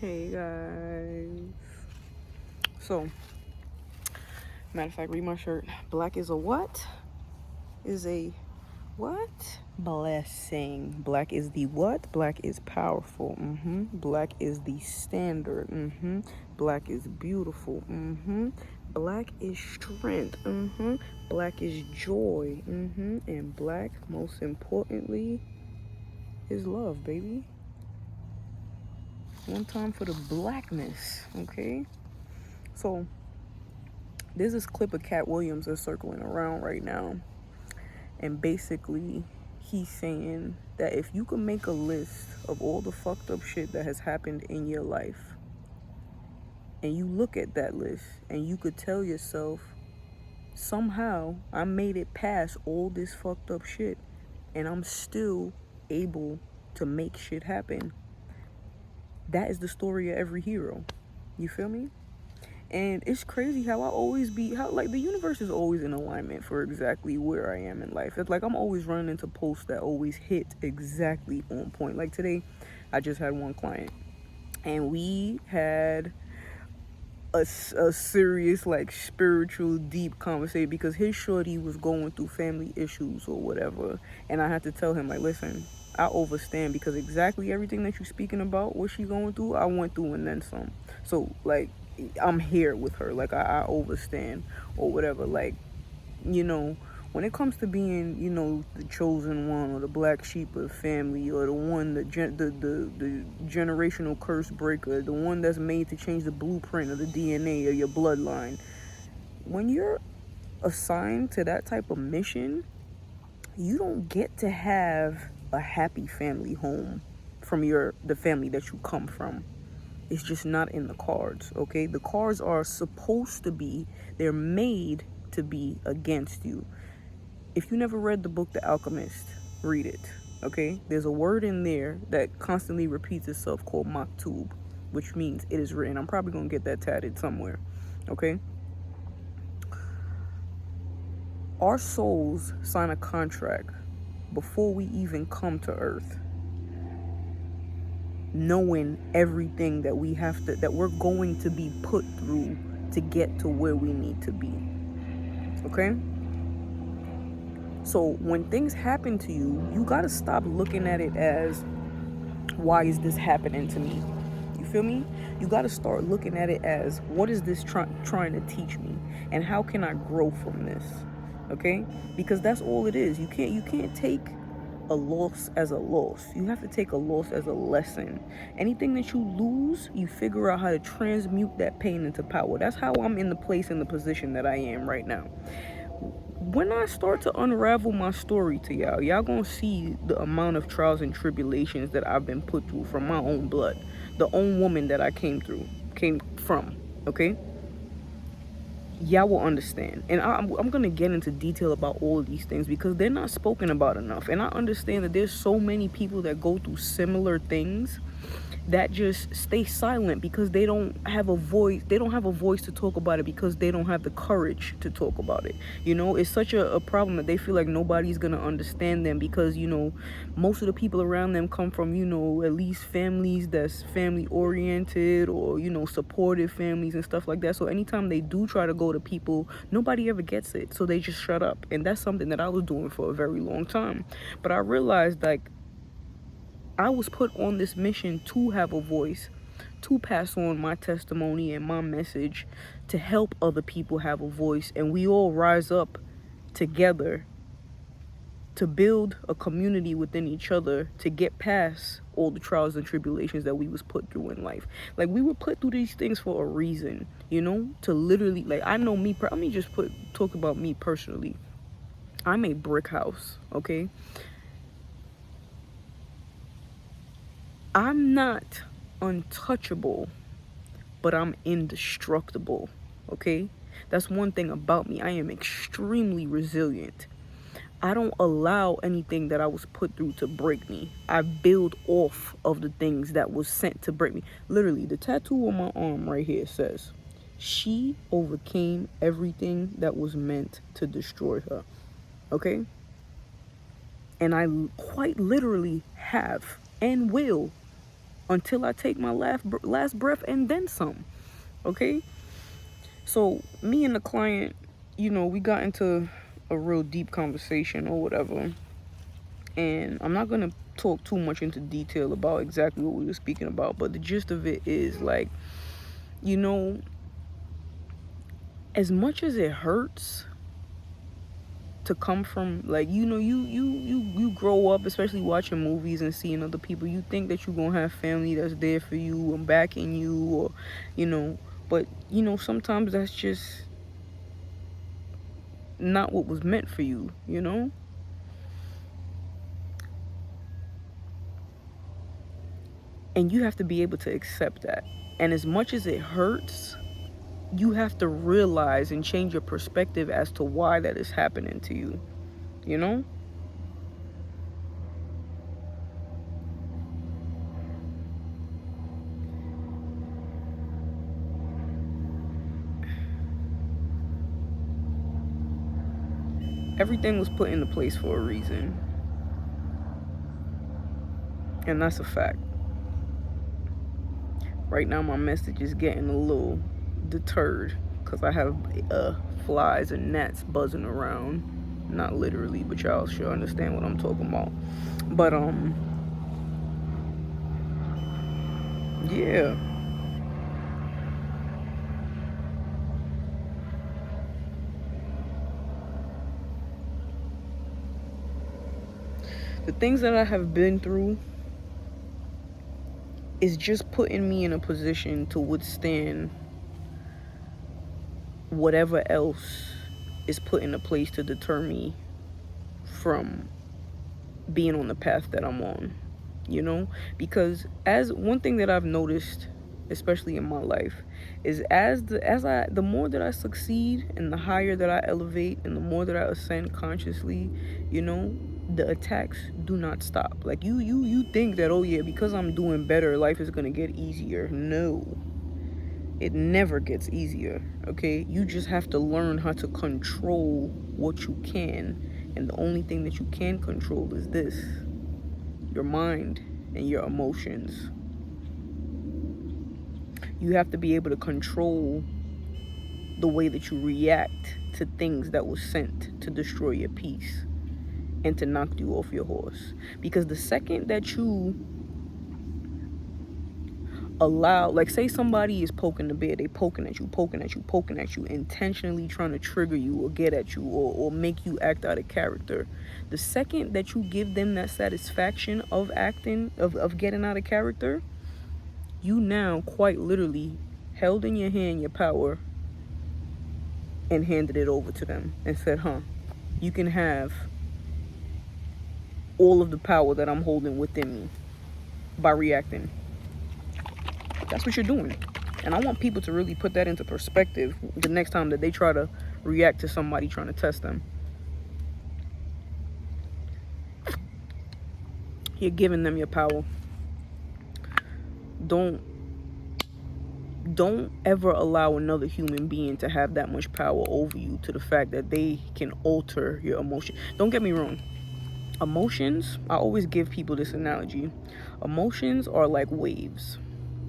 Hey guys. So, matter of fact, read my shirt. Black is a what? Is a what? Blessing. Black is the what? Black is powerful. Black is the standard. Black is beautiful. Black is strength. Black is joy. And black, most importantly, is love, baby. One time for the blackness, okay? So, there's this clip of Cat Williams that's circling around right now. And basically, he's saying that if you could make a list of all the fucked up shit that has happened in your life, and you look at that list, and you could tell yourself, somehow, I made it past all this fucked up shit, and I'm still able to make shit happen. That is the story of every hero. You feel me? And it's crazy how like the universe is always in alignment for exactly where I am in life. It's like I'm always running into posts that always hit exactly on point. Like today, I just had one client, and we had a serious, like, spiritual, deep conversation because his shorty was going through family issues or whatever. And I had to tell him, like, listen, I overstand because exactly everything that you're speaking about, what she's going through, I went through and then some. So, like, I'm here with her. Like, I overstand or whatever. Like, you know, when it comes to being, you know, the chosen one or the black sheep of the family or the one, the generational curse breaker, the one that's made to change the blueprint of the DNA of your bloodline, when you're assigned to that type of mission, you don't get to have a happy family home from the family that you come from. It's just not in the cards, okay? The cards are supposed to be, they're made to be against you. If you never read the book The Alchemist, read it, okay? There's a word in there that constantly repeats itself called maktub, which means it is written. I'm probably going to get that tatted somewhere, okay? Our souls sign a contract before we even come to earth, knowing everything that we're going to be put through to get to where we need to be, okay? So when things happen to you, you gotta stop looking at it as, why is this happening to me? You feel me? You gotta start looking at it as, what is this trying to teach me, and how can I grow from this? Okay? Because that's all it is. You can't take a loss as a loss. You have to take a loss as a lesson. Anything that you lose, you figure out how to transmute that pain into power. That's how I'm in the position that I am right now. When I start to unravel my story to y'all gonna see the amount of trials and tribulations that I've been put through from my own blood, the own woman that I came from, okay? Y'all will understand. And I'm gonna get into detail about all of these things because they're not spoken about enough. And I understand that there's so many people that go through similar things that just stay silent because they don't have a voice. They don't have a voice to talk about it because they don't have the courage to talk about it. You know, it's such a problem that they feel like nobody's gonna understand them because, you know, most of the people around them come from, you know, at least families that's family oriented or, you know, supportive families and stuff like that. So anytime they do try to go to people, nobody ever gets it. So they just shut up. And that's something that I was doing for a very long time. But I realized, like, I was put on this mission to have a voice, to pass on my testimony and my message, to help other people have a voice, and we all rise up together to build a community within each other to get past all the trials and tribulations that we was put through in life. Like, we were put through these things for a reason, you know, to literally, like, I know me, let me just talk about me personally. I'm a brick house, okay? I'm not untouchable, but I'm indestructible, okay? That's one thing about me. I am extremely resilient. I don't allow anything that I was put through to break me. I build off of the things that was sent to break me. Literally, the tattoo on my arm right here says, she overcame everything that was meant to destroy her, okay? And I quite literally have and will until I take my last breath and then some. Okay? So me and the client, we got into a real deep conversation or whatever. And I'm not going to talk too much into detail about exactly what we were speaking about, but the gist of it is like, as much as it hurts to come from, like, you grow up, especially watching movies and seeing other people, you think that you're gonna have family that's there for you and backing you, or but sometimes that's just not what was meant for you. And you have to be able to accept that. And as much as it hurts, you have to realize and change your perspective as to why that is happening to you. Everything was put into place for a reason. And that's a fact. Right now my message is getting a little deterred because I have flies and gnats buzzing around. Not literally, but y'all sure understand what I'm talking about. But yeah. The things that I have been through is just putting me in a position to withstand whatever else is put into place to deter me from being on the path that I'm on, because as one thing that I've noticed, especially in my life, is the more that I succeed and the higher that I elevate and the more that I ascend consciously, the attacks do not stop. Like you think that, oh yeah, because I'm doing better, life is gonna get easier. No, it never gets easier. Okay, you just have to learn how to control what you can, and the only thing that you can control is this: your mind and your emotions. You have to be able to control the way that you react to things that was sent to destroy your peace and to knock you off your horse. Because the second that you allow, like, say somebody is poking the bear, they poking at you, intentionally trying to trigger you or get at you or make you act out of character. The second that you give them that satisfaction of acting, of getting out of character, you now quite literally held in your hand your power and handed it over to them and said, you can have all of the power that I'm holding within me by reacting. That's what you're doing. And I want people to really put that into perspective the next time that they try to react to somebody trying to test them. You're giving them your power. Don't ever allow another human being to have that much power over you, to the fact that they can alter your emotion. Don't get me wrong. Emotions, I always give people this analogy. Emotions are like waves,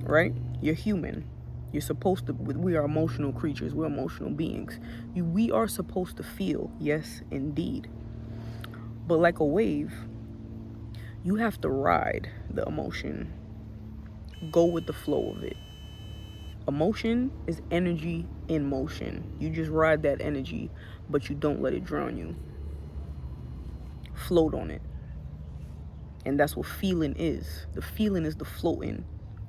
right? You're human. You're supposed to, we are emotional creatures. We're emotional beings. We are supposed to feel, yes, indeed. But like a wave, you have to ride the emotion. Go with the flow of it. Emotion is energy in motion. You just ride that energy, but you don't let it drown you. Float on it. And that's what feeling is. The feeling is the floating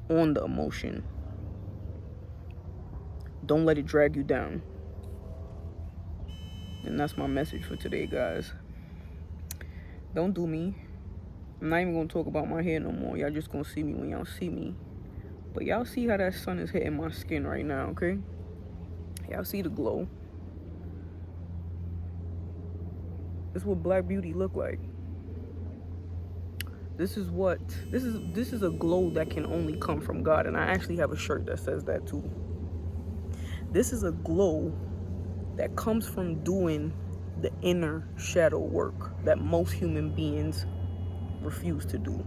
on the emotion. Don't let it drag you down. And that's my message for today, guys. Don't do me. I'm not even going to talk about my hair no more. Y'all just going to see me when y'all see me. But y'all see how that sun is hitting my skin right now, okay? Y'all see the glow. This is what Black beauty look like. This is a glow that can only come from God. And I actually have a shirt that says that too. This is a glow that comes from doing the inner shadow work that most human beings refuse to do.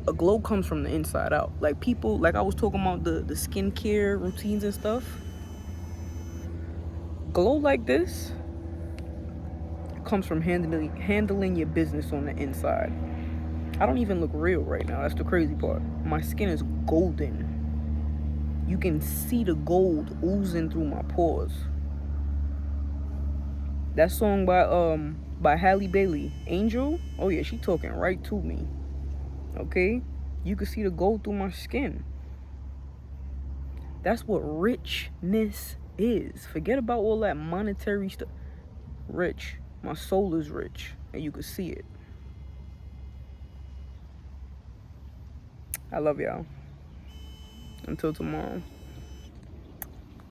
A glow comes from the inside out. Like people, like I was talking about the skincare routines and stuff. Glow like this comes from handling your business on the inside. I don't even look real right now. That's the crazy part. My skin is golden. You can see the gold oozing through my pores. That song by Halle Bailey, Angel. Oh yeah, she talking right to me. Okay? You can see the gold through my skin. That's what richness is. Forget about all that monetary stuff. Rich. My soul is rich, and you can see it. I love y'all. Until tomorrow.